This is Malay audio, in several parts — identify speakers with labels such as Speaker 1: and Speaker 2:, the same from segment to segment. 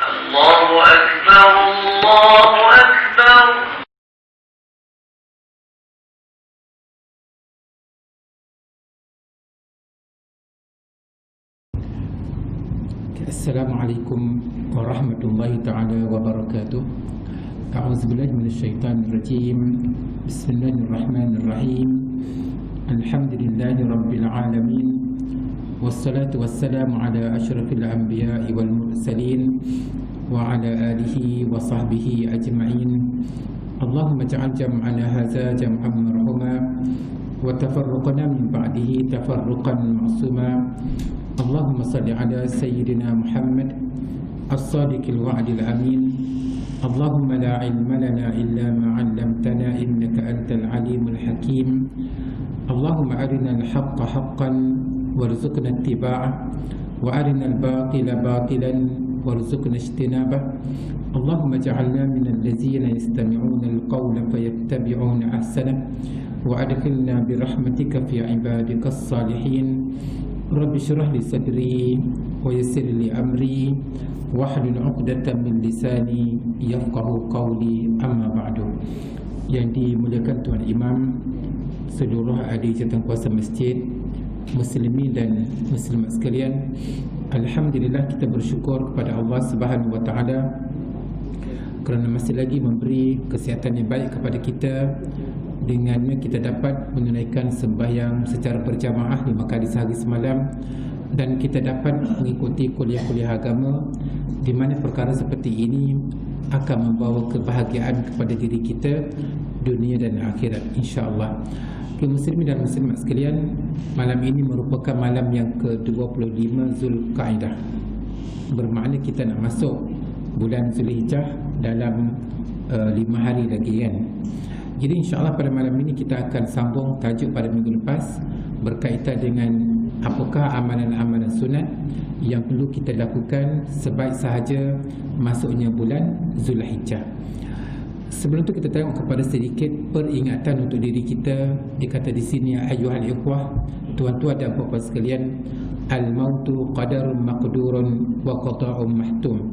Speaker 1: الله أكبر الله أكبر.
Speaker 2: Assalamualaikum warahmatullahi ta'ala wabarakatuh. A'udzubillahi minasyaitanirrajim. Bismillahirrahmanirrahim. Alhamdulillahi rabbil alamin. Wassalatu wassalamu ala asyrafil anbiya'i wal mursalin wa ala alihi wa sahbihi ajma'in. Allahumma ja'al jam'ana hadza jam'an marhuma wa tafarruqana min ba'dihi tafarruqan ma'suma. Allahumma salli ala sayyidina Muhammad as-sadiqil wa'dil amin. Allahumma la ilma lana illa ma 'allamtana innaka antal alimul hakim. Allahumma arina al-haqqa haqqan warzuqna ittiba'ah wa arina al-batila batilan warzuqna ijtinabah. Allahumma ja'alna minal ladzina yastami'una al-qawla fayattabi'una ahsanah wa adkhilna bi rahmatika fi ibadikas salihin. Rabbi syrah li sadri wa yassir li amri wahlul 'uqdatam min lisani yafqahu qawli, amma ba'du. Yang dimuliakan Tuan Imam, seluruh ahli jawatankuasa masjid, muslimin dan muslimat sekalian, alhamdulillah kita bersyukur kepada Allah Subhanahu wa taala kerana masih lagi memberi kesihatan yang baik kepada kita. Dengannya kita dapat menunaikan sembahyang secara berjamaah 5 kali sehari semalam, dan kita dapat mengikuti kuliah-kuliah agama, di mana perkara seperti ini akan membawa kebahagiaan kepada diri kita dunia dan akhirat, insya-Allah. Muslimin dan muslimat sekalian, malam ini merupakan malam yang ke-25 Zulqa'dah. Bermakna kita nak masuk bulan Zulhijjah dalam 5 hari lagi, kan? Jadi insya-Allah pada malam ini kita akan sambung tajuk pada minggu lepas berkaitan dengan apakah amalan-amalan sunat yang perlu kita lakukan sebaik sahaja masuknya bulan Zulhijjah. Sebelum itu kita tengok kepada sedikit peringatan untuk diri kita. Dikata di sini, ayyuhal ikhwah, tuan-tuan dan puan-puan sekalian, al-mautu qadarun maqdurun wa qada'un mahtum.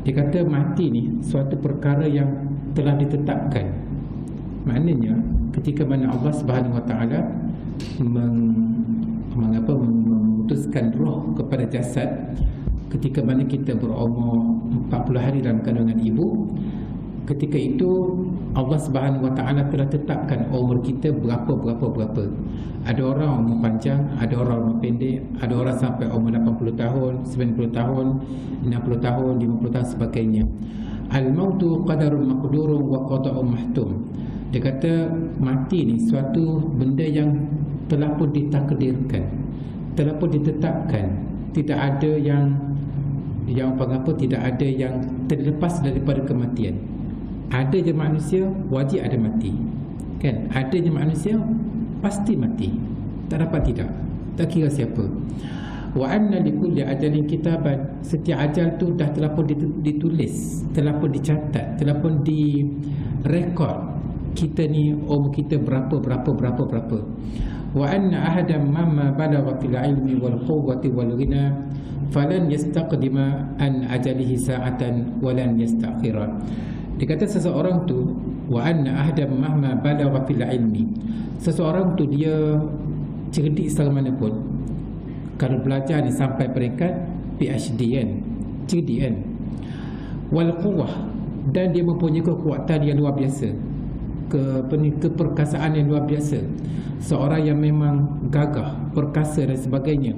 Speaker 2: Dia kata mati ni suatu perkara yang telah ditetapkan. Maknanya ketika mana Allah Subhanahu wa taala memutuskan roh kepada jasad, ketika mana kita berumur 40 hari dalam kandungan ibu, ketika itu Allah Subhanahu wa taala telah tetapkan umur kita berapa. Ada orang umur panjang, ada orang umur pendek, ada orang sampai umur 80 tahun, 90 tahun, 60 tahun, 50 tahun sebagainya. Al-mautu qadarun maqdurun wa qada'un mahtum. Dia kata mati ni suatu benda yang telah pun ditakdirkan, telah pun ditetapkan. Tidak ada yang tidak ada yang terlepas daripada kematian. Ada je manusia wajib ada mati, kan? Ada je manusia pasti mati, tak dapat tidak, tak kira siapa. Wa anna likulli ajalin kitaban. Setiap ajal tu dah telah pun ditulis, telah pun dicatat, telah pun direkod. Kita ni umur kita berapa. Wa anna ahadan mamma balagha fil ilmi wal quwwati wal ghina falan yastaqdima an ajalihi sa'atan walan yastakhira. Dikata seseorang tu, wa anna ahadan mamma balagha fil ilmi, seseorang tu dia cerdik secara mana pun, kalau belajar ni sampai peringkat PhD, kan, cerdik, kan, wal quwwah, dan dia mempunyai kekuatan yang luar biasa, keperkasaan yang luar biasa, seorang yang memang gagah, perkasa dan sebagainya.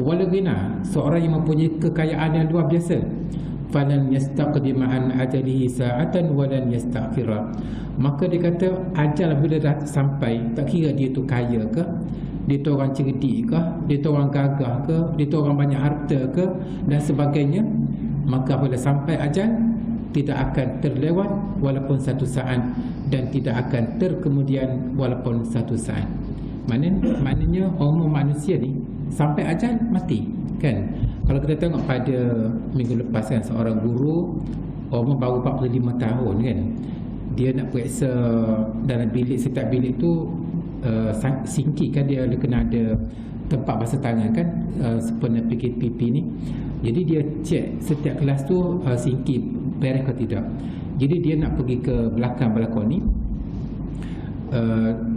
Speaker 2: Wal ghina, seorang yang mempunyai kekayaan yang luar biasa. Falan yastaqdima an ajalihi sa'atan walan yastakhira. Maka dia kata ajal bila dah sampai, tak kira dia tu kaya ke, dia tu orang cerdik ke, dia tu orang gagah ke, dia tu orang banyak harta ke dan sebagainya, maka bila sampai ajal tidak akan terlewat walaupun satu saat, dan tidak akan terkemudian walaupun satu saat. Maknanya umur manusia ni sampai ajal mati, kan? Kalau kita tengok pada minggu lepas, kan, seorang guru umur baru 45 tahun, kan, dia nak periksa dalam bilik, setiap bilik tu sinki, kan, dia kena ada tempat basuh tangan, kan, sepenuh PKPP ni. Jadi dia cek setiap kelas tu singki beres ke tidak. Jadi dia nak pergi ke belakang balkon ni,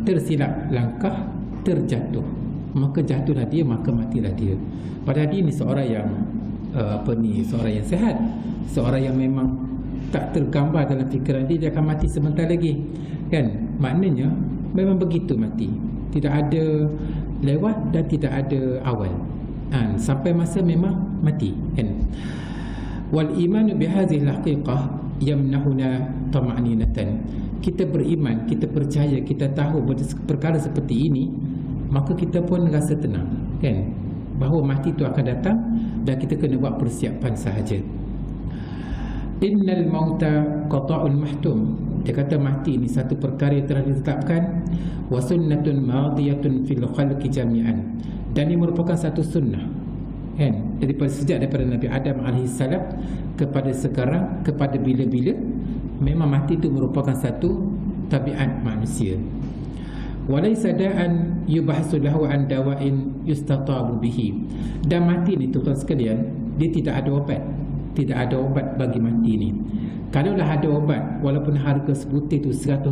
Speaker 2: tersilap langkah, terjatuh, maka jatuhlah dia, maka matilah dia. Padahal dia ni seorang yang seorang yang sihat, seorang yang memang tak tergambar dalam fikiran dia akan mati sebentar lagi, kan? Maknanya memang begitu mati, tidak ada lewat dan tidak ada awal, sampai masa memang mati, kan? Wal imanu bihadhihi al-haqiqah yamnahuna tama'ninatan. Kita beriman, kita percaya, kita tahu perkara seperti ini, maka kita pun rasa tenang, kan? Bahawa mati itu akan datang dan kita kena buat persiapan sahaja. Innal mauta qata'un mahtum. Dia kata mati ni satu perkara yang telah ditetapkan, wa sunnatun madiyatun fil khalqi jami'an. Dan ini merupakan satu sunnah, kan? Sejak daripada Nabi Adam AS kepada sekarang, kepada bila-bila, memang mati itu merupakan satu tabiat manusia. Walaysa da'an yubahsu lahu an dawa'in yustatabu bihi. Dan mati ni tuan-tuan sekalian, dia tidak ada obat. Tidak ada obat bagi mati ni. Kalaulah ada obat, walaupun harga sebutir tu 100,000,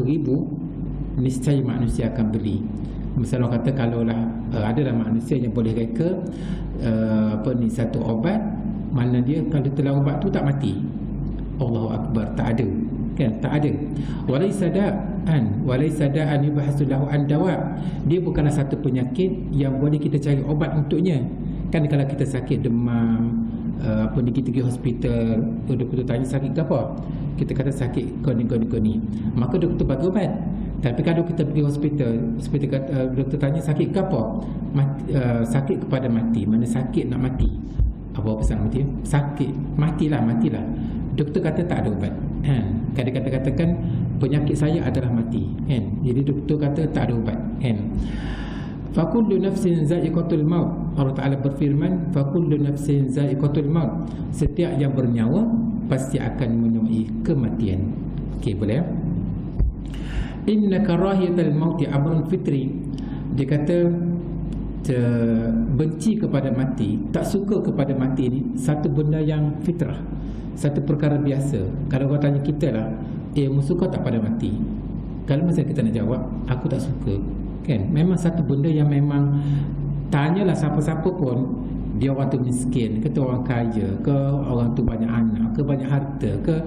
Speaker 2: niscaya manusia akan beli. Misalnya kata kalaulah adalah manusia yang boleh reka satu obat, mana dia kalau telah obat tu tak mati. Allahu Akbar, tak ada, kan? Tak ada. Walaysa da'an yubahsu lahu an dawa. Dia bukanlah satu penyakit yang boleh kita cari obat untuknya. Kan kalau kita sakit demam, kita pergi hospital, doktor tanya sakit ke apa, kita kata sakit koni, maka doktor bagi obat. Tapi kalau kita pergi hospital kata, doktor tanya sakit ke apa, sakit kepada mati. Mana sakit nak mati? Apa pesan mati? Sakit, matilah. Doktor kata tak ada ubat, kan? Kadang-kadang katakan penyakit saya adalah mati, kan? Jadi doktor kata tak ada ubat, kan? Fakullu nafsin za'iqatul maut. Allah Ta'ala berfirman, fakullu nafsin za'iqatul maut. Setiap yang bernyawa pasti akan menemui kematian. Okey, boleh ya? Inna karahiyatal mauti amrun fitri. Dia kata benci kepada mati, tak suka kepada mati ni satu benda yang fitrah, satu perkara biasa. Kalau orang tanya kita lah, suka tak pada mati? Kalau masa kita nak jawab, aku tak suka, kan? Memang satu benda yang memang, tanyalah siapa-siapa pun, dia orang tu miskin ke, orang kaya ke, orang tu banyak anak ke, banyak harta ke,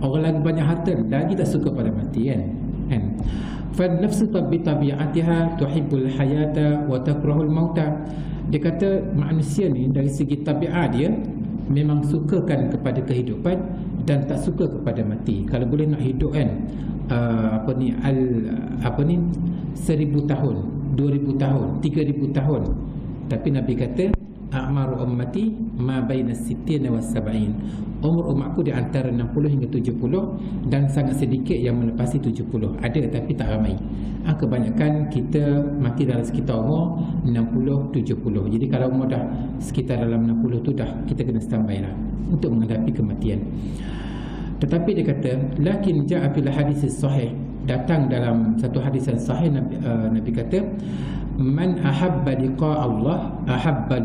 Speaker 2: orang lagi banyak harta lagi tak suka pada mati, kan? Fa nafsu bi tabi'atiha tuhibbul hayata wa takrahul mauta. Dia kata manusia ni dari segi tabiat dia memang sukakan kepada kehidupan dan tak suka kepada mati. Kalau boleh nak hidup, kan, 1000 tahun, 2000 tahun, 3000 tahun. Tapi Nabi kata a'maru ummati ma baina 60 wa 70. Umur umatku di antara 60 hingga 70, dan sangat sedikit yang melepasi 70. Ada tapi tak ramai. Kebanyakan kita mati dalam sekitar umur 60-70. Jadi kalau umur dah sekitar dalam 60 tu dah kita kena standby lah untuk menghadapi kematian. Tetapi dia kata lakin ja'a fil hadis sahih, datang dalam satu hadis yang sahih, Nabi kata man ahabba liqa Allah ahabba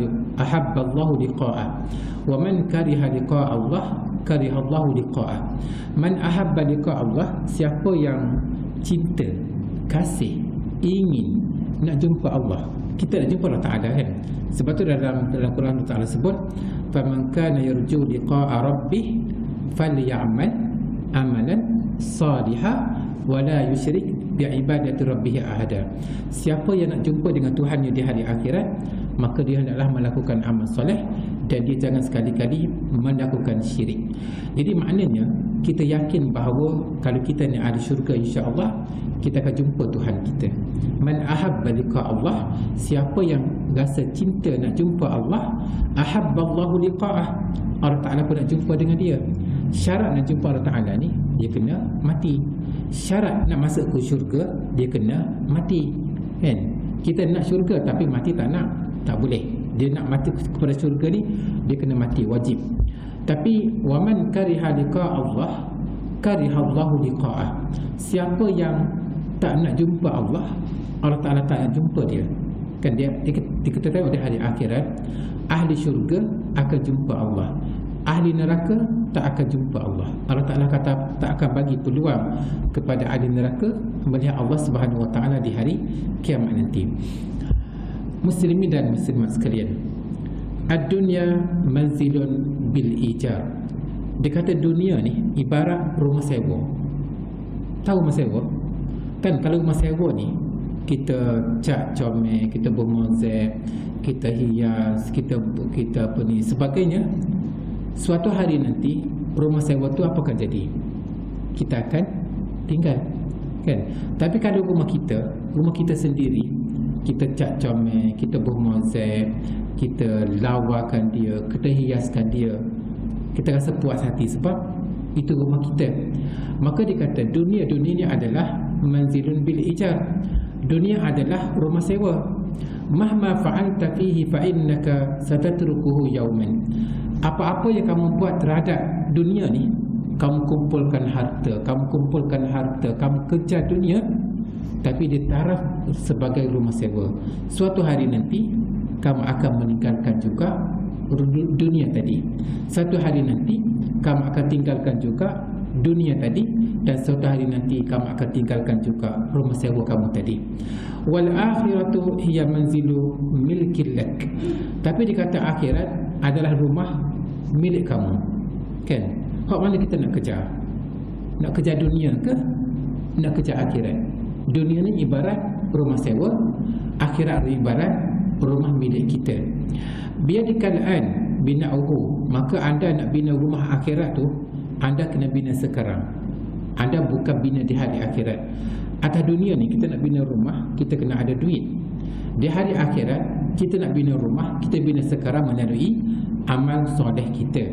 Speaker 2: Allah liqa'ah, wa man kariha liqa Allah kariha Allah liqa'ah. Man ahabba liqa Allah, siapa yang cinta, kasih, ingin nak jumpa Allah, kita nak jumpa Allah Ta'ala, kan? Sebab tu dalam Quran Allah Ta'ala sebut faman kana yarju liqa'a rabbih falyamal amalan salihah wala yusyrik bi'ibadati rabbih ahada. Siapa yang nak jumpa dengan Tuhannya di hari akhirat, maka dia hendaklah melakukan amal soleh dan dia jangan sekali-kali melakukan syirik. Jadi maknanya kita yakin bahawa kalau kita ni ada syurga, insya-Allah kita akan jumpa Tuhan kita. Man ahabba liqa Allah, siapa yang rasa cinta nak jumpa Allah, ahabba Allahu liqa'ah, Allah Ta'ala pun nak jumpa dengan dia. Syarat nak jumpa Allah Ta'ala ni, dia kena mati. Syarat nak masuk ke syurga, dia kena mati, kan? Kita nak syurga tapi mati tak nak, tak boleh. Dia nak mati kepada syurga ni, dia kena mati, wajib. Tapi waman kariha liqa Allah kariha Allahu liqa'ah. Siapa yang tak nak jumpa Allah, Allah Ta'ala tak nak jumpa dia, kan? Dia kita tengok di hari akhirat, ahli syurga akan jumpa Allah, ahli neraka tak akan jumpa Allah. Allah Ta'ala kata tak akan bagi peluang kepada ahli neraka melihat Allah Subhanahu Wa Ta'ala di hari kiamat nanti. Muslimin dan muslimat sekalian, ad-dunya manzilun bil ijar. Dia kata dunia ni ibarat rumah sewa. Tahu rumah sewa? Kan kalau rumah sewa ni kita cat comel, kita bermozek, kita hias, kita apa ni sebagainya. Suatu hari nanti rumah sewa tu apa akan jadi? Kita akan tinggal, kan? Tapi kalau rumah kita sendiri, kita cat comel, kita bermozek, kita lawakan dia, kita hiaskan dia, kita rasa puas hati sebab itu rumah kita. Maka dia kata dunia ni adalah manzilun bil ijar. Dunia adalah rumah sewa. Mahma fa'alta fihi fa innaka satatrukuhu yawman. Apa-apa yang kamu buat terhadap dunia ni, kamu kumpulkan harta, kamu kejar dunia, tapi dia taraf sebagai rumah sewa. Suatu hari nanti kamu akan meninggalkan juga dunia tadi. Suatu hari nanti kamu akan tinggalkan juga dunia tadi, dan suatu hari nanti kamu akan tinggalkan juga rumah sewa kamu tadi. Wal akhiratu hiya manzilu milkil lak. Tapi dikata akhirat adalah rumah milik kamu, kan? Hak mana kita nak kejar? Nak kejar dunia ke nak kejar akhirat? Dunia ni ibarat rumah sewa, akhirat ibarat rumah milik kita. Biadikal an bina'uhu. Maka anda nak bina rumah akhirat tu, anda kena bina sekarang. Anda bukan bina di hari akhirat. Atas dunia ni kita nak bina rumah, kita kena ada duit. Di hari akhirat kita nak bina rumah, kita bina sekarang melalui amal soleh kita.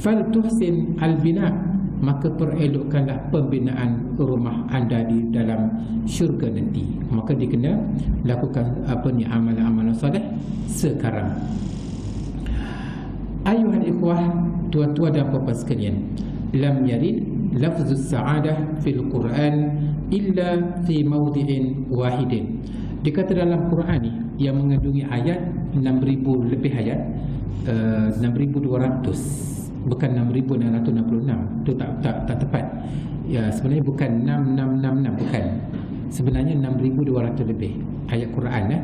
Speaker 2: Fal tuhsin al-bina. Maka perelokkanlah pembinaan rumah anda di dalam syurga nanti. Maka dia kena lakukan amalan-amalan soleh sekarang. Ayuhal ikhwah, tuan-tuan dan puan-puan sekalian, lam yarid lafzus sa'adah fil Quran illa fi mawdi'in wahidin. Dikata dalam Quran ni yang mengandungi ayat 6,000 lebih ayat, 6,200, bukan 6,666. Itu tak tepat. Ya, sebenarnya bukan 6,666, bukan. Sebenarnya 6,200 lebih ayat Quran.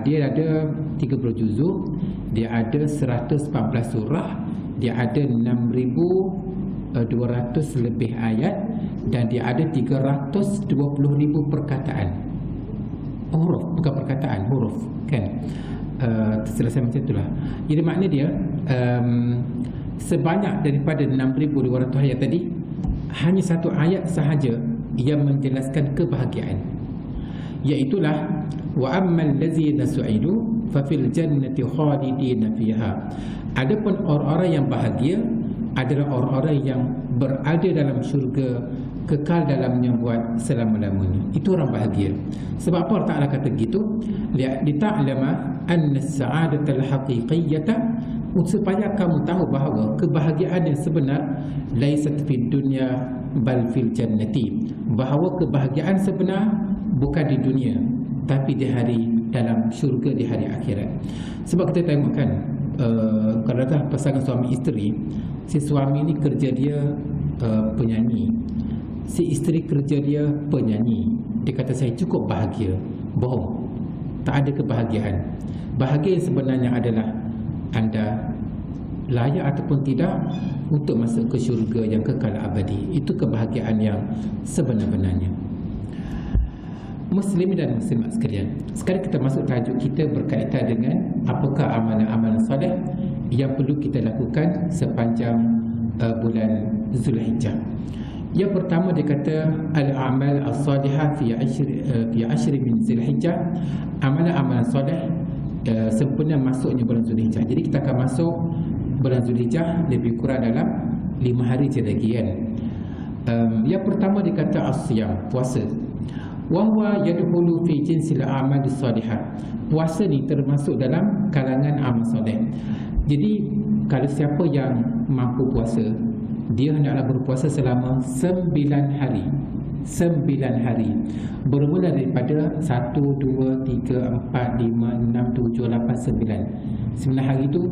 Speaker 2: Dia ada 30 juzuk, dia ada 114 surah, dia ada 6,200 lebih ayat, dan dia ada 320,000 perkataan. Huruf, bukan perkataan, huruf, kan? Terselesai macam itulah. Jadi makna dia sebanyak daripada 6,200 ayat tadi, hanya satu ayat sahaja yang menjelaskan kebahagiaan, iaitulah wa ammal ladzina su'idu fa fil jannati khalidina fiha. Adapun orang-orang yang bahagia adalah orang-orang yang berada dalam syurga, kekal dalamnya buat selama-lamanya. Itu orang bahagia. Sebab apa Allah Ta'ala kata gitu? Lita'lama anna as-sa'adatal haqiqiyyata, supaya kamu tahu bahawa kebahagiaan yang sebenar laisat fid dunya bal fil jannati. Bahawa kebahagiaan sebenar bukan di dunia, tapi di hari dalam syurga, di hari akhirat. Sebab kita tengok kan, kalau dah pasangan suami isteri, si suami ni kerja dia penyanyi, si isteri kerja dia penyanyi. Dia kata saya cukup bahagia. Bohong, tak ada kebahagiaan. Bahagia yang sebenarnya adalah anda layak ataupun tidak untuk masuk ke syurga yang kekal abadi. Itu kebahagiaan yang sebenar-benarnya. Muslimin dan muslimat sekalian, sekarang kita masuk tajuk kita berkaitan dengan apakah amalan-amalan soleh yang perlu kita lakukan sepanjang bulan Zulhijjah. Yang pertama dia kata al-a'mal as-salihah fi ashri min Zulhijjah. Amalan-amalan soleh sempena masuknya bulan Zulhijjah. Jadi kita akan masuk bulan Zulhijjah lebih kurang dalam 5 hari je lagi, kan? Yang pertama dia kata as-siyam, puasa. Wa huwa yadkhulu fi jinsil a'mal as-salihah. Puasa ni termasuk dalam kalangan amal soleh. Jadi kalau siapa yang mampu puasa, dia hendaklah berpuasa selama 9 hari. 9 hari, bermula daripada 1, 2, 3, 4, 5, 6, 7, 8, 9. 9 hari itu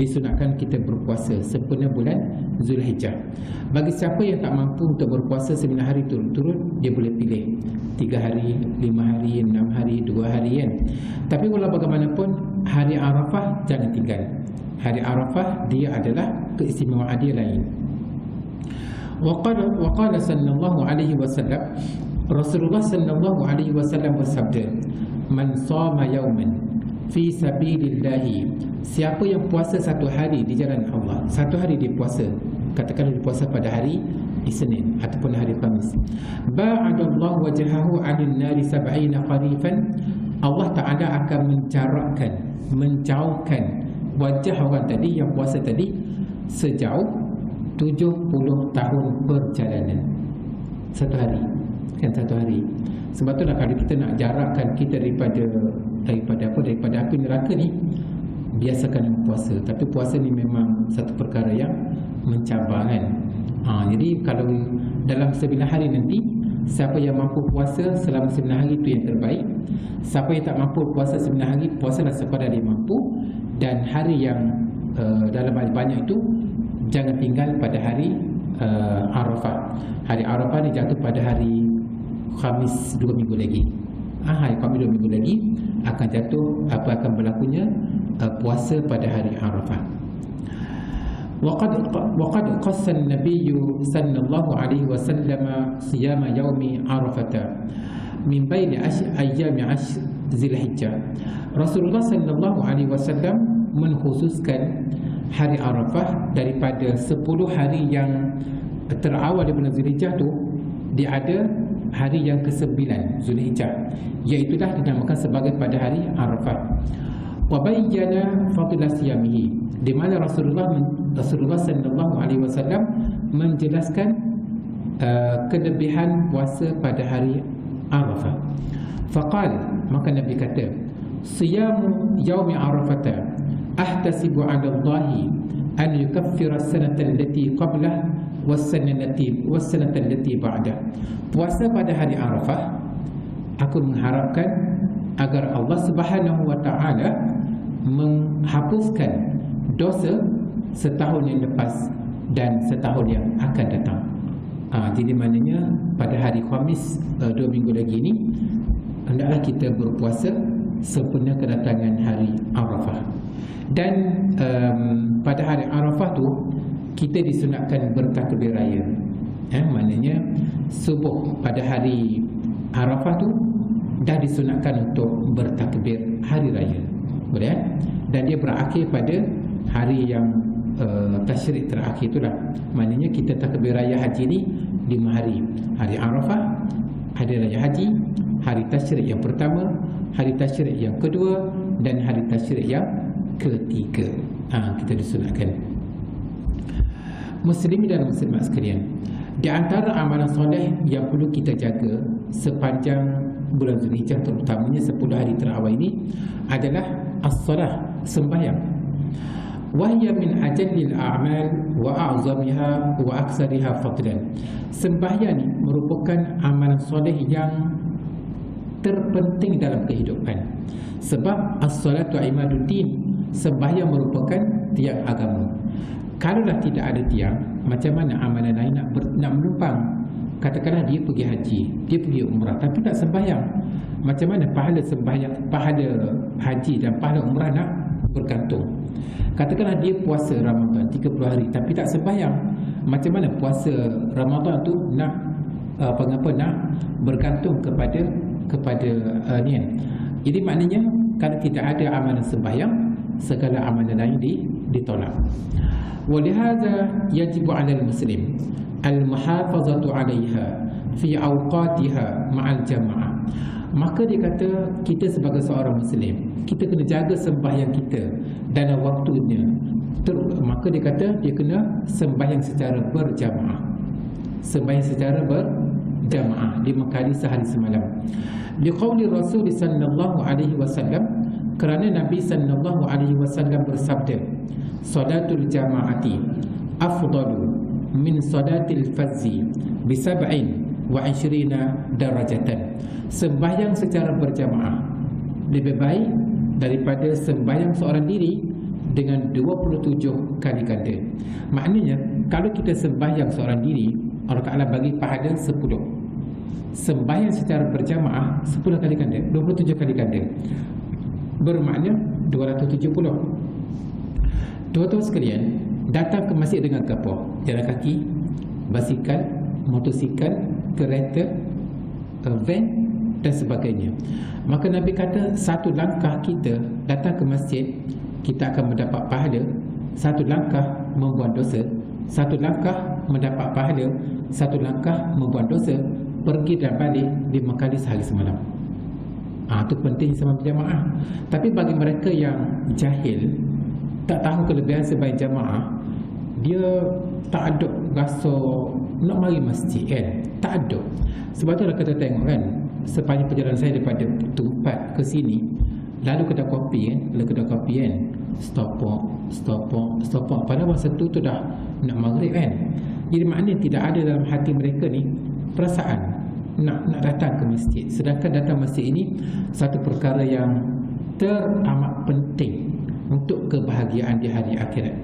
Speaker 2: disunatkan kita berpuasa sempena bulan Zulhijjah. Bagi siapa yang tak mampu untuk berpuasa 9 hari turut-turut, dia boleh pilih 3 hari, 5 hari, 6 hari, 2 hari kan. Tapi walau bagaimanapun, hari Arafah jangan tinggal. Hari Arafah dia adalah keistimewaan dia lain. Waqala sallallahu alaihi wasallam, Rasulullah sallallahu alaihi wasallam bersabda, man shama yawman fi sabilillah, siapa yang puasa satu hari di jalan Allah, satu hari dia puasa, katakanlah dia puasa pada hari Isnin ataupun hari Khamis, ba'adallahu wajhahu 'anil nari 70 qarifan, Allah Ta'ala akan menjauhkan wajah orang tadi yang puasa tadi sejauh 70 tahun perjalanan. Satu hari, kan, satu hari. Sebab itulah kalau kita nak jarakkan kita daripada api neraka ni, biasakan puasa. Tapi puasa ni memang satu perkara yang mencabar kan. Jadi kalau dalam 9 hari nanti, siapa yang mampu puasa selama 9 hari itu yang terbaik. Siapa yang tak mampu puasa 9 hari, puasalah sekadar dia mampu. Dan hari yang dalam banyak itu, jangan tinggal pada hari Arafah. Hari Arafah ni jatuh pada hari Khamis 2 minggu lagi. Hari Khamis 2 minggu lagi akan jatuh, akan berlakunya puasa pada hari Arafah. Waqad qassa an-nabiy sallallahu alaihi wasallam siyama yaumi Arafah min baini ayyami Zulhijjah. Rasulullah sallallahu alaihi wasallam mengkhususkan hari Arafah daripada 10 hari yang terawal di bulan Zulhijjah tu, dia ada hari yang ke-9 Zulhijjah, iaitu dah dinamakan sebagai pada hari Arafah. Wa bayyana fadila siyamihi, di mana Rasulullah sallallahu alaihi wasallam menjelaskan kelebihan puasa pada hari Arafah. Faqal, maka Nabi kata, siyamu yaumi Arafah ahtasibu 'ala Allah an yukaffira as-sanata allati qablah was-sanata allati ba'dah. Puasa pada hari Arafah, aku mengharapkan agar Allah Subhanahu wa taala menghapuskan dosa setahun yang lepas dan setahun yang akan datang. Jadi maknanya pada hari Khamis 2 minggu lagi ni, hendaklah kita berpuasa sempena kedatangan hari Arafah. Dan pada hari Arafah tu kita disunatkan bertakbir raya. Maknanya subuh pada hari Arafah tu dah disunatkan untuk bertakbir hari raya. Boleh kan? Dan dia berakhir pada hari yang tasyrik terakhir itulah. Maknanya kita takbir raya haji ni 5 hari. Hari Arafah, hari raya haji, hari tasyrik yang pertama, hari tasyrik yang kedua, dan hari tasyrik yang ketiga. Kita disunatkan. Muslimin dan muslimat sekalian, di antara amalan soleh yang perlu kita jaga sepanjang bulan Zulhijjah, terutamanya 10 hari terawal ini, adalah as-salah, sembahyang. Wahya min ajallil a'mal wa a'zamiha wa aksariha fadlan. Sembahyang ni merupakan amalan soleh yang terpenting dalam kehidupan. Sebab as-salatu imaduddin, sembahyang merupakan tiang agama. Kalaulah tidak ada tiang, macam mana amalan lain nak menumpang? Katakanlah dia pergi haji, dia pergi umrah tapi tak sembahyang, macam mana pahala sembahyang, pahala haji dan pahala umrah nak bergantung? Katakanlah dia puasa Ramadan 30 hari tapi tak sembahyang, macam mana puasa Ramadan tu nak nak bergantung kepada ni kan? Jadi maknanya kalau tidak ada amalan sembahyang, segala amalan lain ditolak. Walihada yajibu 'alal muslim al-muhafazatu 'alaiha fi awqatiha ma'al jamaah. Maka dia kata, kita sebagai seorang muslim, kita kena jaga sembahyang kita dalam waktunya. Maka dia kata dia kena sembahyang secara berjamaah. Sembahyang secara berjamaah 5 kali sehari semalam. Liqauli Rasul sallallahu alaihi wasallam, kerana Nabi sallallahu alaihi wasallam bersabda, salatul jamaati afdalu min salatil fazzi bi 7 wa 20 darajatan. Sembahyang secara berjamaah lebih baik daripada sembahyang seorang diri dengan 27 kali ganda. Maknanya kalau kita sembahyang seorang diri, Allah Ta'ala bagi pahala 10. Sembahyang secara berjamaah 10 kali ganda, 27 kali ganda, bermakna 270. Tuan-tuan sekalian, datang ke masjid dengan apa? Jalan kaki, basikal, motosikal, kereta, van dan sebagainya. Maka Nabi kata satu langkah kita datang ke masjid, kita akan mendapat pahala. Satu langkah membuang dosa, satu langkah mendapat pahala, satu langkah membuang dosa. Pergi dan balik 5 kali sehari semalam. Itu penting sama berjamaah. Tapi bagi mereka yang jahil, tak tahu kelebihan sembahyang jamaah, dia tak ada rasa nak mari masjid kan. Tak ada. Sebab tu lah kita tengok kan, sepanjang perjalanan saya daripada tempat ke sini, lalu kedai kopi kan, stop. Padahal masa tu dah nak maghrib kan. Jadi maknanya tidak ada dalam hati mereka ni perasaan nak datang ke masjid. Sedangkan datang masjid ini satu perkara yang teramat penting untuk kebahagiaan di hari akhirat.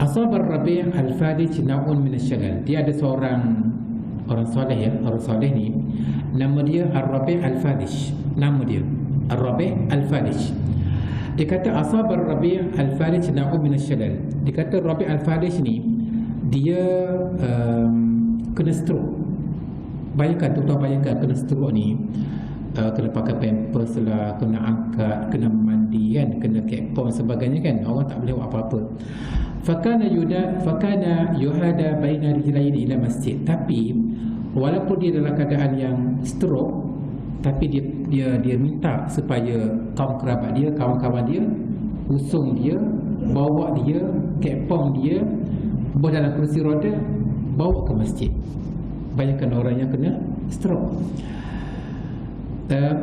Speaker 2: Ashabar Rabi' Al-Fadij na'un min asy-syalal. Dia ada seorang orang soleh ni, nama dia Ar-Rabi' Al-Fadij. Nama dia Ar-Rabi' Al-Fadij. Dia kata Ashabar Rabi' Al-Fadij na'un min asy-syalal. Dia kata Rabi' Al-Fadij ni dia kena stroke. Bayangkan kena stroke ni, kena pakai pampers lah, kena angkat, kena mandi kan, kena kepong sebagainya kan. Orang tak boleh buat apa-apa. Fakana yuhada baina rijlain ila masjid. Tapi walaupun dia dalam keadaan yang stroke, tapi dia minta supaya kaum kerabat dia, kawan-kawan dia usung dia, bawa dia, kepong dia, dalam kursi roda, bawa ke masjid. Bayangkan orang yang kena stroke.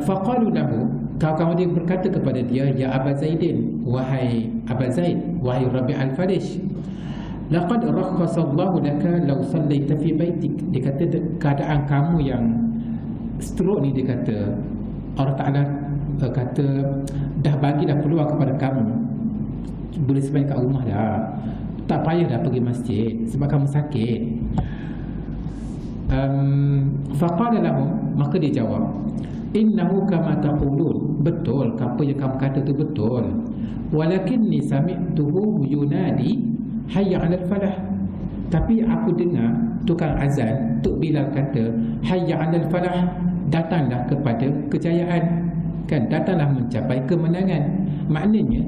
Speaker 2: Faqalu lahu, kawan-kawan dia berkata kepada dia, ya Aba Zaidin, wahai Aba Zaid, wahai Rabi' Al-Fadij, laqad rakhasallahu laka law sallaita fi baitik. Dia kata keadaan kamu yang stroke ni, dia kata Allah Ta'ala kata dah bagilah peluang kepada kamu, boleh sembahyang kat rumah dah, tak payah dah pergi masjid sebab kamu sakit. Faqala lahum, maka dia jawab, innahu kama taqulun, betul apa yang kamu kata tu betul, walakinni sami'tuhu yunadi hayya 'alal falah. Tapi aku dengar tukang azan Tok Bilal kata hayya 'alal falah, datanglah kepada kejayaan kan, datanglah mencapai kemenangan. Maknanya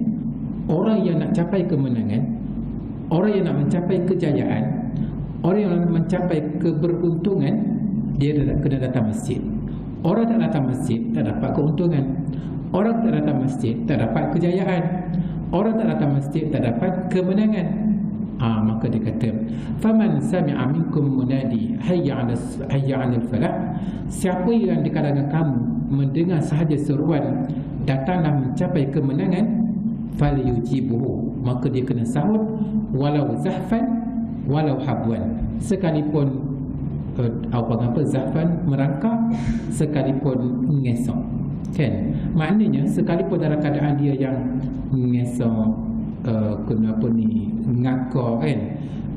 Speaker 2: orang yang nak capai kemenangan, orang yang nak mencapai kejayaan, orang yang nak mencapai keberuntungan, dia kena datang masjid. Orang tak datang masjid tak dapat keuntungan. Orang tak datang masjid tak dapat kejayaan. Orang tak datang masjid tak dapat kemenangan. Maka dia kata, faman sami'a minkum munadi hayya 'alal falah, siapa yang di kalangan kamu mendengar sahaja seruan datanglah mencapai kemenangan, falyujibuhu, maka dia kena sahut, walau zahfan walau habwan, sekalipun zahfan merangkak, sekalipun ngesok kan. Maknanya sekalipun dalam keadaan dia yang ngesok, kenapa ni ngakak kan,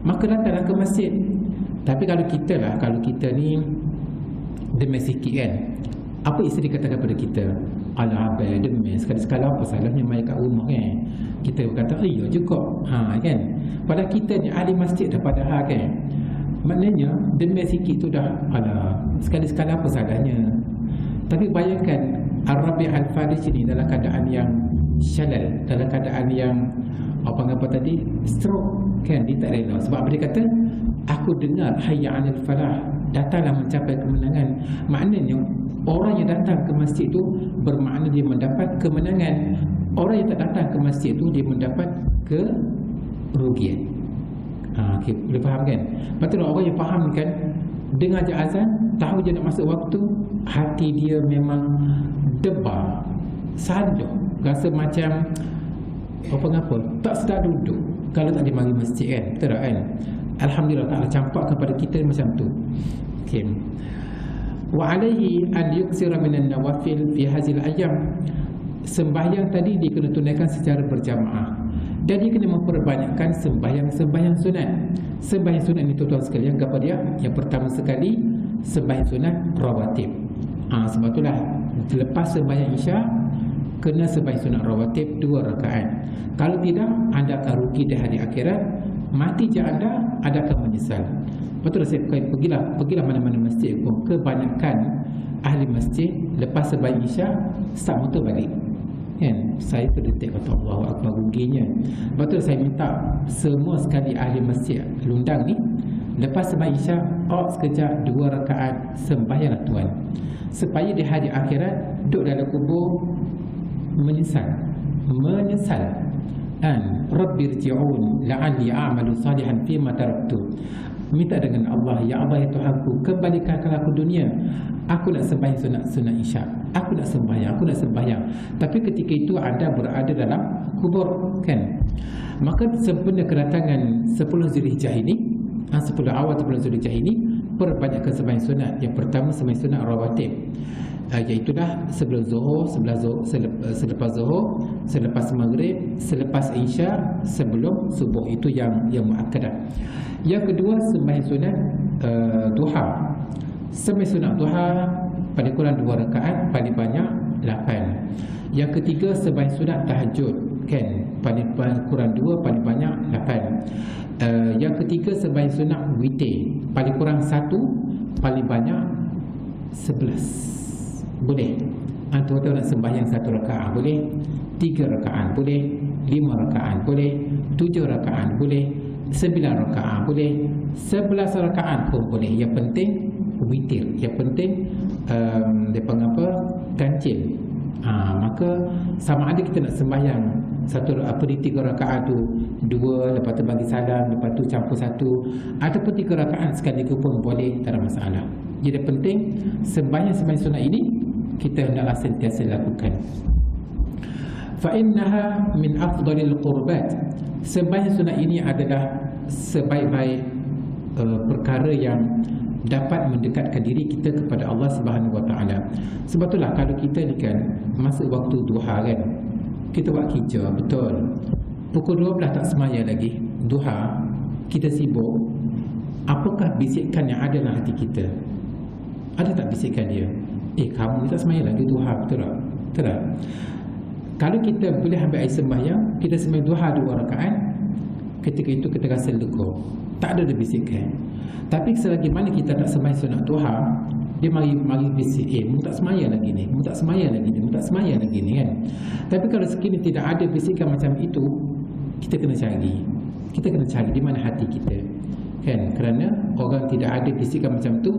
Speaker 2: maka datanglah ke masjid. Tapi kalau kita ni demes sikit kan, apa isteri kata kepada kita, alah abang demes, sekali-sekala apa salahnya main kat rumah kan. Kita berkata iya juga kan. Padahal kita ni ahli masjid dah padahal kan. Maknanya demes sikit tu dah, alah sekali-sekala apa salahnya. Tapi bayangkan Ar-Rabi' Al-Fadij ni dalam keadaan yang syalal, dalam keadaan yang apa tadi, stroke kan. Dia tak rela sebab dia kata aku dengar hayya 'alal falah, datanglah mencapai kemenangan. Maknanya orang yang datang ke masjid tu bermakna dia mendapat kemenangan. Orang yang tak datang ke masjid tu dia mendapat kerugian. Okay, boleh faham kan? Betul orang yang faham kan, dengar je azan, tahu je nak masuk waktu, hati dia memang debar, sadar, rasa macam tak sedar duduk kalau tak dimari masjid kan. Betul tak kan? Alhamdulillah Ta'ala campak kepada kita macam tu. Okay. Wa alaihi an yuksira minan nawafil fi hazil ayam. Sembahyang tadi dia kena tunaikan secara berjamaah, dan dia kena memperbanyakkan sembahyang sunat. Sembahyang sunat ni tuan-tuan sekalian, apa dia? Yang pertama sekali, sembahyang sunat rawatib. Sebab itulah selepas sembahyang Isya kena sembahyang sunat rawatib 2 rakaat. Kalau tidak, anda akan rugi di hari akhirat. Mati je anda akan menyesal. Betul saya pergilah mana-mana masjid pun, kebanyakan ahli masjid lepas sembahyang Isya start motor balik. Kan? Saya terdetik kata Allahu Akbar, ruginya. Betul saya minta semua sekali ahli masjid Lundang ni lepas sembahyang Isya sekejap 2 rakaat sembahyanglah tuan, supaya di hari akhirat duduk dalam kubur menyesal. Rabbirji'un la'alli a'malu salihan fima taraktu. Minta dengan Allah, ya Allah ya Tuhanku, kembalikanlah aku dunia. Aku nak sembahyang sunat Isya. Aku nak sembahyang. Tapi ketika itu anda berada dalam kubur, kan? Maka sempena kedatangan 10 Zulhijjah ini, 10 awal 10 Zulhijjah ini, perbanyakkan sembahyang sunat. Yang pertama sembahyang sunat rawatib, iaitulah sebelum Zuhur, selepas Zuhur, selepas Maghrib, selepas Isya, sebelum Subuh. Itu yang muakkadah. Yang kedua sembahyang sunat duha. Sembahyang sunat duha paling kurang 2 rakaat, paling banyak 8. Yang ketiga sembahyang sunat tahajud, kan? Paling kurang 2, paling banyak 8. Yang ketiga sembahyang sunat witir, paling kurang 1, paling banyak 11. Boleh. Tuan-tuan nak sembahyang 1 rakaat boleh, 3 rakaat boleh, 5 rakaat boleh, 7 rakaat boleh, 9 rakaat boleh, 11 rakaat pun boleh. Yang penting witir, yang penting dia panggil apa, kancil. Maka sama ada kita nak sembahyang di 3 rakaat tu 2, lepas tu bagi salam, lepas tu campur 1, ataupun 3 rakaat sekaligus pun boleh, tak ada masalah. Jadi penting sembahyang sunat ini kita hendaklah sentiasa lakukan. Fa innaha min afdalil qurbat. Sembahyang sunat ini adalah sebaik-baik perkara yang dapat mendekatkan diri kita kepada Allah Subhanahu Wa Taala. Sebab itulah kalau kita ni kan masa waktu duha kan, kita buat kerja, betul, pukul 12 tak semaya lagi duha, kita sibuk. Apakah bisikan yang ada dalam hati kita? Ada tak bisikan dia? Kamu ni tak semaya lagi duha, betul tak? Betul tak? Kalau kita boleh ambil air sembahyang, kita sembahyang duha 2 rakaat, ketika itu kita rasa lega, tak ada bisikan. Tapi selagi mana kita tak sembahyang sunat duha, dia mari bisik, mu tak semaya lagi ni, mu tak semaya lagi ni, mu tak semaya lagi ni, kan? Tapi kalau sekiranya tidak ada bisikan macam itu, kita kena cari di mana hati kita, kan? Kerana orang tidak ada bisikan macam tu,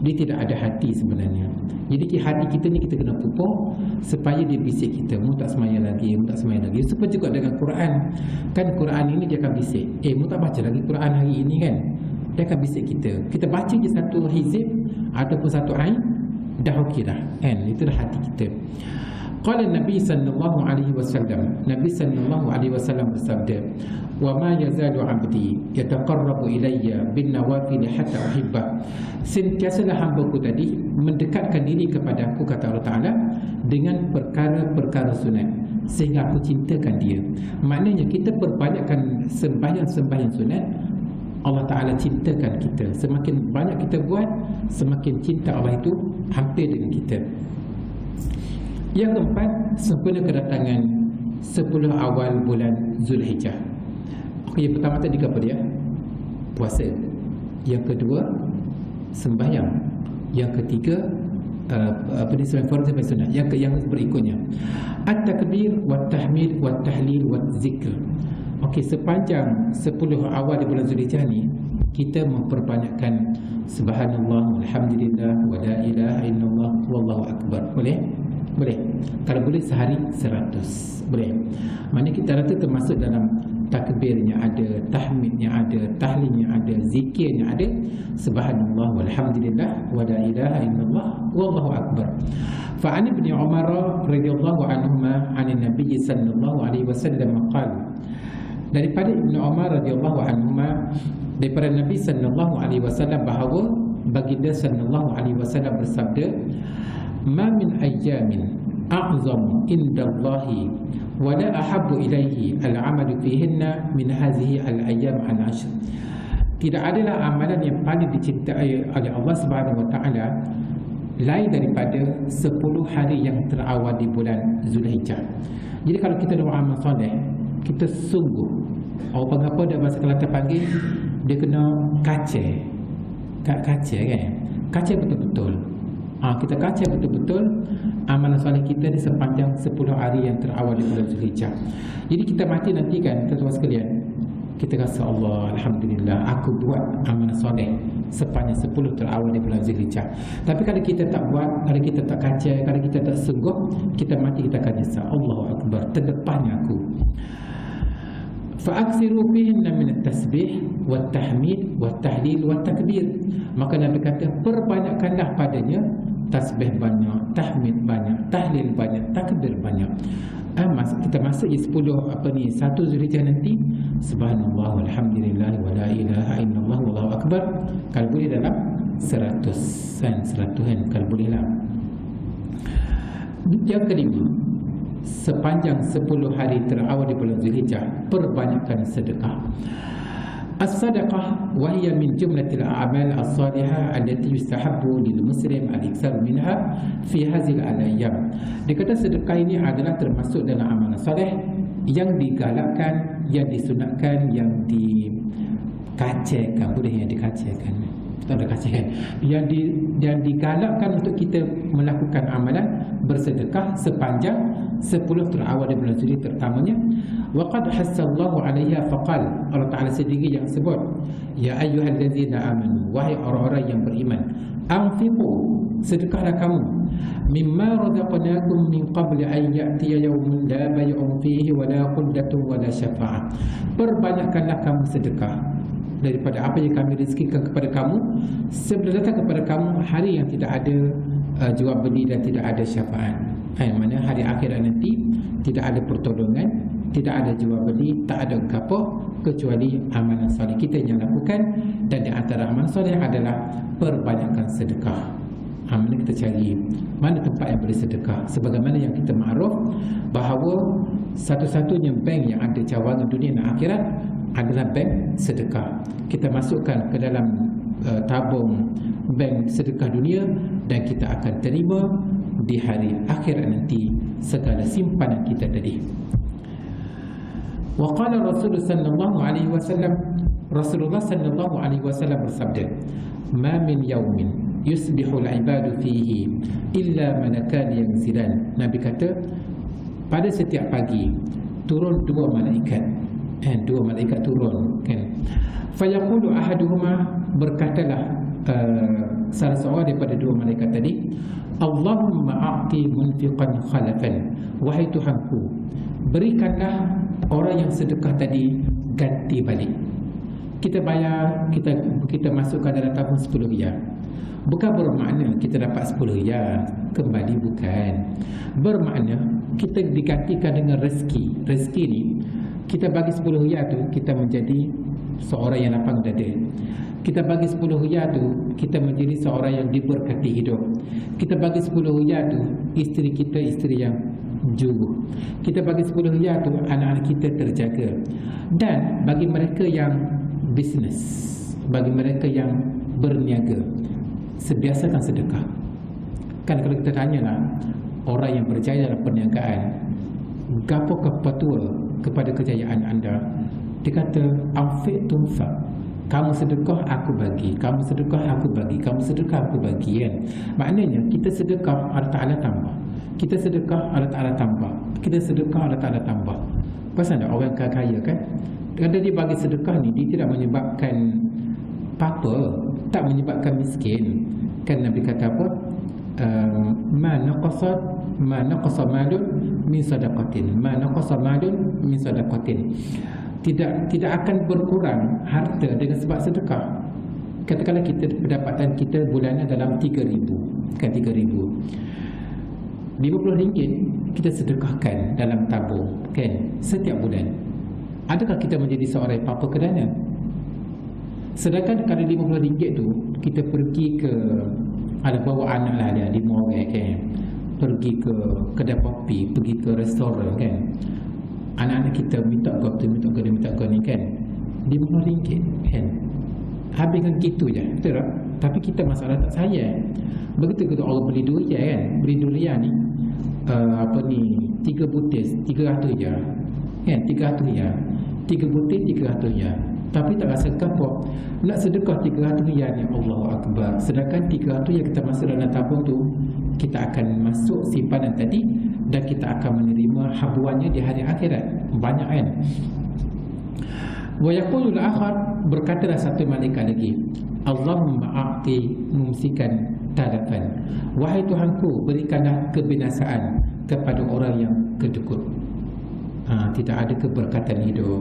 Speaker 2: dia tidak ada hati sebenarnya. Jadi hati kita ni kita kena pupuk supaya dia bisik kita, mu tak semaya lagi, mu tak semaya lagi. Seperti juga dengan Quran, kan? Quran ini dia akan bisik, mu tak baca lagi Quran hari ini, kan? Dia akan bisik kita baca je 1 hizib ataupun 1 ayat, dah okey dah, kan? Itulah hati kita. Qala Nabi sallallahu alaihi wasallam, Nabi sallallahu alaihi wasallam bersabda, wa ma yazalu 'abdi yataqarrabu ilayya bin nawafil hatta uhibba. Sentiasalah hamba-Ku tadi mendekatkan diri kepada Aku, kata Allah Taala, dengan perkara-perkara sunat sehingga Aku cintakan dia. Maknanya kita perbanyakkan sembahyang sunat, Allah Ta'ala cintakan kita. Semakin banyak kita buat, semakin cinta Allah itu hampir dengan kita. Yang keempat, sempena kedatangan 10 awal bulan Zulhijjah. Yang pertama tadi apa dia? Puasa. Yang kedua, sembahyang. Yang ketiga, sembahyang fardu, sembahyang sunat. Yang berikutnya, at-takbir, wat-tahmid, wat-tahlil, wat-zikr. Sepanjang 10 awal di bulan Zulhijjah ni, kita memperbanyakkan subhanallah, alhamdulillah, wa la ilaha illallah, wallahu akbar. Boleh? Kalau boleh sehari 100. Boleh. Maknanya kita rata termasuk dalam takbirnya ada, tahmidnya ada, tahlilnya ada, zikirnya ada, subhanallah, walhamdulillah, wa la ilaha illallah, wallahu akbar. Fa an ibn Umar radhiyallahu anhuma 'an nabiy sallallahu alaihi wasallam qala, daripada Ibnu Umar radhiyallahu anhuma, daripada Nabi sallallahu alaihi wasallam bahawa baginda sallallahu alaihi wasallam bersabda, "Ma min ayyamin a'zamu indallahi wa la ahabbu ilaihi al-'amalu fihinna min hadhihi al-ayyam al-'ashr." Tidak adalah amalan yang paling dicintai oleh Allah Subhanahu wa taala lain daripada 10 hari yang terawal di bulan Zulhijjah. Jadi kalau kita nak buat amal soleh, kita sungguh, orang apa dah bahasa Kelantan panggil, dia kena kacau. Kacau kan? Kacau betul-betul. Kita kacau betul-betul amalan soleh kita di sepanjang 10 hari yang terawal di bulan Zulhijjah. Jadi kita mati nanti kan, tuan-tuan sekalian, kita rasa Allah, Alhamdulillah, aku buat amalan soleh sepanjang 10 terawal di bulan Zulhijjah. Tapi kalau kita tak buat, kalau kita tak kacau, kalau kita tak sungguh, kita mati, kita akan nyesal. Allahu Akbar, terdepannya aku. Fa'aksiru fihinna min at-tasbih wat-tahmid wat-tahlil wat-takbir. Maka Nabi kata, perbanyakkanlah padanya tasbih banyak, tahmid banyak, tahlil banyak, takbir banyak. Kita masuk di 1 Zulhijjah nanti, subhanallah walhamdulillah wa la ilaha illallah wallahu akbar. Kalau boleh dalam 100 kan, kalau boleh lah. Yang kelima, sepanjang 10 hari terawal di bulan Zulhijjah, perbanyakkan sedekah. As-sadaqah wa hiya min jumlatil a'mal as-salihah allati yustahabbu lil muslim al-iktsar minha fi hadhihi al-ayyam. Dikata sedekah ini adalah termasuk dalam amalan soleh yang digalakkan, yang disunatkan, yang dikacaukan, boleh yang dikacaukan. Tak ada kacaukan. Yang digalakkan untuk kita melakukan amalan bersedekah sepanjang 10 terawal di bulan Zulhijjah terutamanya. Wa qad hasallahu 'alaiha faqal, Allah Taala sendiri yang sebut, ya ayyuhallazina amanu, wahai orang-orang yang beriman, anfiqu, sedekahlah kamu, mimma razaqnakum min qabli an ya'tiya yawmun la bay'un fihi wa la khullatun wa la syafa'ah. Perbanyakkanlah kamu sedekah daripada apa yang kami rezekikan kepada kamu sebelum datang kepada kamu hari yang tidak ada jual beli dan tidak ada syafaat. Mana hari akhirat nanti tidak ada pertolongan, tidak ada jual beli, tak ada apa kecuali amalan soleh kita yang lakukan. Dan di antara amalan soleh adalah perbanyakkan sedekah. Mana kita cari mana tempat yang boleh sedekah, sebagaimana yang kita makruf bahawa satu-satunya bank yang ada cawangan dunia dan akhirat adalah bank sedekah. Kita masukkan ke dalam tabung bank sedekah dunia dan kita akan terima di hari akhirat nanti segala simpanan kita tadi. Wa qala Rasulullah sallallahu alaihi wasallam, Rasulullah sallallahu alaihi wasallam bersabda, ma min yaumin yusbihul ibadu fihi illa malakan yanzilan. Nabi kata, pada setiap pagi turun 2 malaikat. Dua malaikat turun kan. Fayaqulu ahaduhuma, berkatalah salah seorang daripada 2 malaikat tadi, Allahumma a'ti munfiqan khalafan, wahai Tuhanku, berikanlah orang yang sedekah tadi ganti balik. Kita bayar, kita masukkan dalam tabung 10 riyal. Bukan bermakna kita dapat 10 riyal kembali, bukan. Bermakna kita digantikan dengan rezeki. Rezeki ni kita bagi 10 riyal tu, kita menjadi seorang yang lapang dada. Kita bagi 10 riyal tu, kita menjadi seorang yang diberkati hidup. Kita bagi 10 riyal tu, isteri kita isteri yang jujur. Kita bagi 10 riyal tu, anak-anak kita terjaga. Dan bagi mereka yang bisnes, bagi mereka yang berniaga, sebiasakan sedekah. Kan kalau kita tanyalah orang yang berjaya dalam perniagaan, gapokah petua kepada kejayaan anda? Dia kata, anfiq tunfaq, kamu sedekah aku bagi, kamu sedekah aku bagi, kamu sedekah aku bagi, kan? Maknanya kita sedekah Allah Ta'ala tambah, kita sedekah Allah Ta'ala tambah, kita sedekah Allah Ta'ala tambah. Pasal ada orang kaya kan, kalau dia bagi sedekah ni, dia tidak menyebabkan apa-apa, tak menyebabkan miskin. Kan Nabi kata apa? Ma naqasa malun min sadaqatin, ma naqasa malun min sadaqatin. Tidak akan berkurang harta dengan sebab sedekah. Katakanlah kita pendapatan kita bulanan dalam 3,000, kan 3,000, RM50 kita sedekahkan dalam tabung, kan, setiap bulan. Adakah kita menjadi seorang yang papa kedana? Sedangkan kalau RM50 tu kita pergi ke, ada bawa anak lah, ada 5 orang kan, pergi ke kedai kopi, pergi ke restoran kan, anak-anak kita minta kau tu, minta kau ni kan, RM50 kan, habiskan gitu je, betul tak? Tapi kita masalah tak sayang. Begitu kita orang beli durian kan, beli durian ni 3 butir 300 je kan, 300 je, 3 butir 300 je. Tapi tak rasa kapok nak sedekah 300 riyal ni, Allahu Akbar. Sedangkan 300 yang kita masuk dalam tabung tu, kita akan masuk simpanan tadi dan kita akan menerima habuannya di hari akhirat. Banyak kan. Wa yaqulul akhar, berkatalah satu malaikat lagi, Allahumma a'ti mumsikan talafan, wahai Tuhanku, berikanlah kebinasaan kepada orang yang kedekut. Tidak ada keberkatan hidup.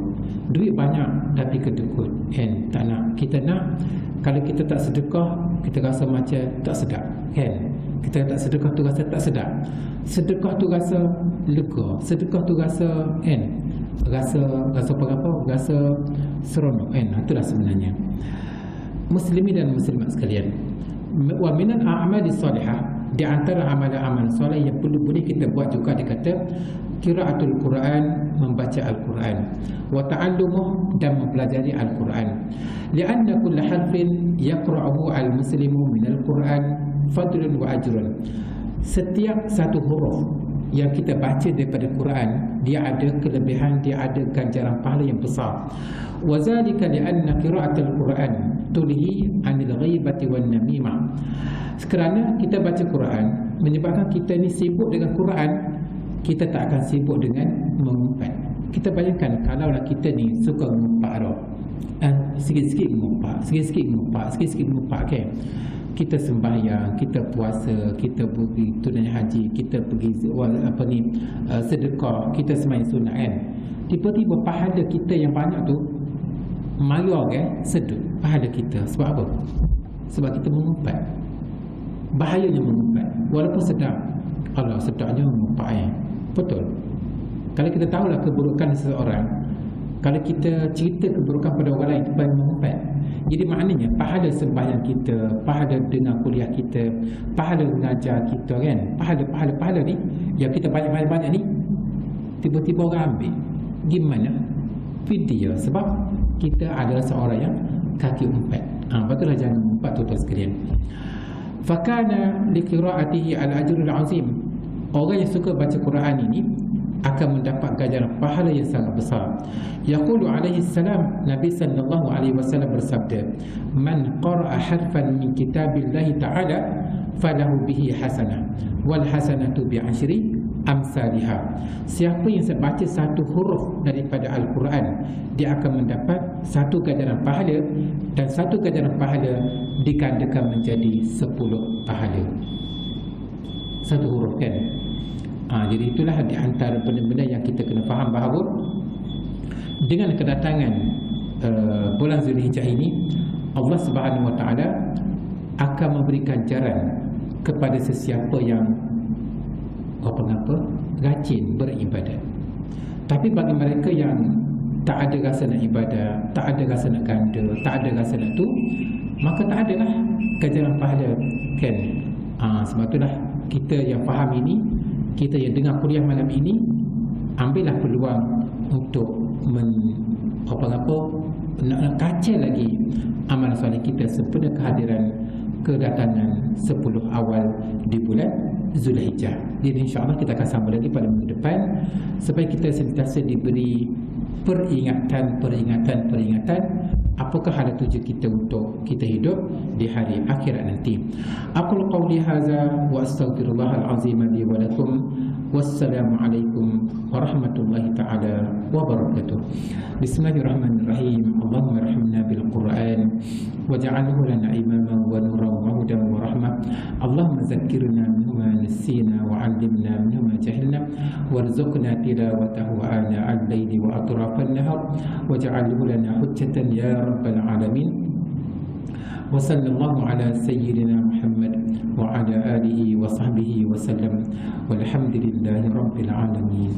Speaker 2: Duit banyak tapi kedekut kan, tak nak. Kita nak, kalau kita tak sedekah, kita rasa macam tak sedap kan. Kita tak sedekah tu rasa tak sedap. Sedekah tu rasa lega. Sedekah tu rasa kan, rasa apa? Rasa seronok kan. Itulah sebenarnya. Muslimin dan muslimat sekalian, wa minal a'mali salihah, di antara amalan-amalan soleh yang boleh kita buat juga, dia kata qiraatul Quran, membaca Al-Quran, wa ta'allumuh, dan mempelajari Al-Quran. Lianna kull harfin yaqra'uhu al-muslimu min Al-Quran fadlun wa ajrun. Setiap satu huruf yang kita baca daripada Quran, dia ada kelebihan, dia ada ganjaran pahala yang besar. Wa zalika lianna qiraatul Quran tulhi 'anil ghaibati wan namimah. Kerana kita baca Quran menyebabkan kita ni sibuk dengan Quran, kita tak akan sibuk dengan mengumpat. Kita bayangkan kalaulah kita ni suka mengumpat roh, sikit-sikit mengumpat kan. Kita sembahyang, kita puasa, kita pergi tunai haji, kita pergi sedekah, kita sembahyang sunat kan. Tiba-tiba pahala kita yang banyak tu mayar kan, sedut pahala kita. Sebab apa? Sebab kita mengumpat. Bahayanya mengumpat. Walaupun sedap, Allah sedapnya mengumpat betul. Kalau kita tahulah keburukan seseorang, kalau kita cerita keburukan pada orang lain, itu paling mengumpat. Jadi maknanya pahala sembahyang kita, pahala dengar kuliah kita, pahala mengajar kita kan, pahala ni yang kita banyak ni, tiba-tiba orang ambil. Gimana? Video. Sebab kita adalah seorang yang kaki umpat. Betullah, jangan umpat tuan-tuan sekalian. Fakana liqiraatihi al-ajrul azim. Orang yang suka baca Quran ini akan mendapat ganjaran pahala yang sangat besar. Yaqulu alaihi salam, Nabi sallallahu alaihi wasallam bersabda, man qara'a harfan min kitabillahi ta'ala falahu bihi hasanah wal hasanatu bi 'ashri amsalihha. Siapa yang baca satu huruf daripada Al-Quran, dia akan mendapat satu ganjaran pahala, dan satu ganjaran pahala digandakan menjadi 10 pahala. Satu huruf kan. Jadi itulah di antara benda-benda yang kita kena faham, bahawa dengan kedatangan bulan Zulhijjah ini, Allah Subhanahu Wa Taala akan memberikan ganjaran kepada sesiapa yang rajin beribadat. Tapi bagi mereka yang tak ada rasa nak ibadah, tak ada rasa nak ganda, tak ada rasa nak tu, maka tak adalah ganjaran pahala kan. Sebab itulah kita yang faham ini, kita yang dengar kuliah malam ini, ambillah peluang untuk nak kacau lagi amalan soleh kita sempena kehadiran kedatangan 10 awal di bulan Zulhijjah. Jadi insya-Allah kita akan sambung lagi pada minggu depan, supaya kita sentiasa diberi peringatan apakah hala tuju kita untuk kita hidup di hari akhirat nanti. Aqul qawli hadza wa astaghfirullahal azim li wa lakum. Wassalamu alaikum warahmatullahi taala wabarakatuh. Bismillahirrahmanirrahim. Allahumma arhamna bil Qur'an waj'alhu lana imaman wa nuran wa hudan wa rahmah. Allahumma zakkirna mimma nasina wa 'allimna mimma jahilna warzuqna tilawatahu ana al-laili wa atrafan nahar waj'alhu lana hujjatan ya rabbal alamin. Wa sallallahu ala sayyidina Muhammad wa ala alihi wa sahbihi wa sallam walhamdulillahi rabbil alamin.